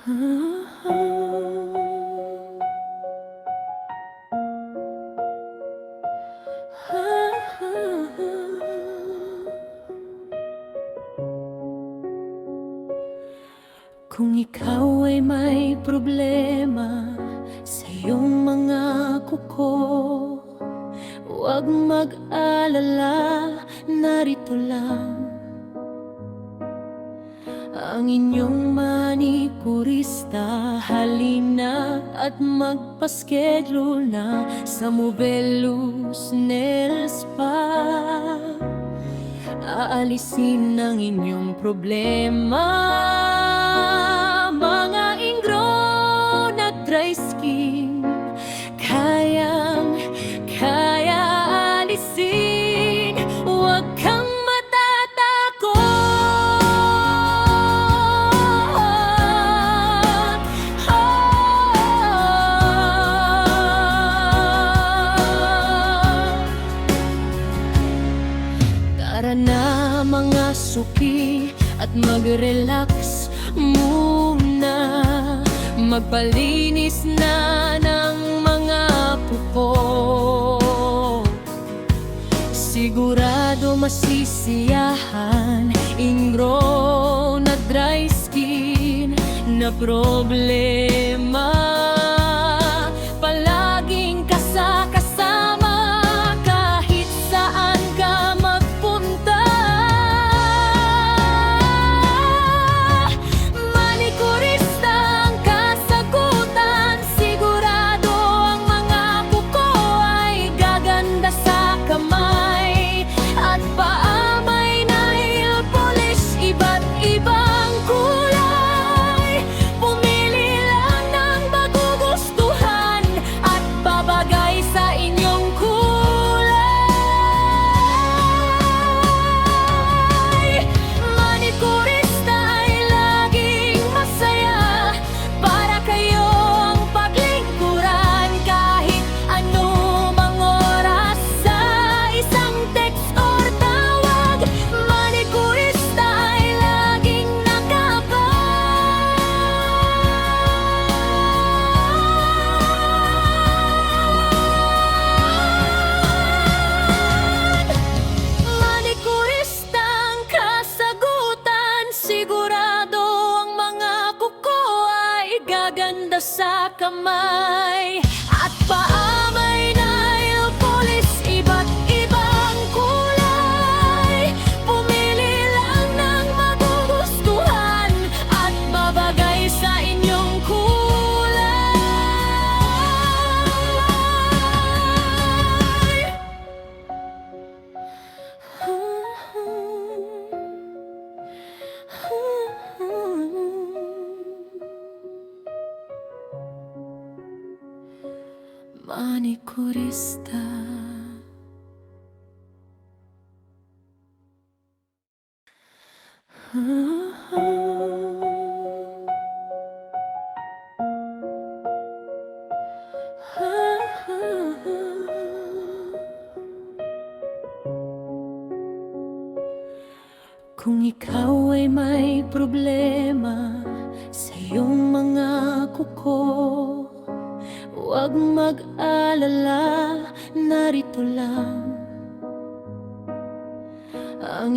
Kung ikaw ay may problema sa iyong mga kuko, huwag mag-alala, narito lang ang inyong manikurista. Halina at magpa-schedule na sa Movelus Nail Spa. Aalisin ang inyong problema, mga ingrown at dry skin. Kaya alisin, huwag kang matatakot. Tara na mga suki at mag-relax muna, magpalinis na ng mga pupo. Sigurado masisiyahan, ingrown na dry skin na problema. Palaging kasama kahit saan ka magpunta. Manikurista ang kasagutan, sigurado ang mga kuko ay gaganda sa kamay at paa. May nail polish, iba't ibang kulay. Pumili lang ng magugustuhan at babagay sa inyong kulay. Manikurista ay laging masaya, para kayo ang paglingkuran. Kahit anumang oras, sa isang text or tawag, manikurista ay laging Manikurista ang kasagutan, sigurado ang mga kuko ay gaganda sa kamay at paa. May nail polish, iba't ibang kulay. Pumili lang ng magugustuhan at babagay sa inyong kulay. Manikurista. Kung ikaw ay may problema sa iyong mga kuko, huwag mag-alala, narito lang ang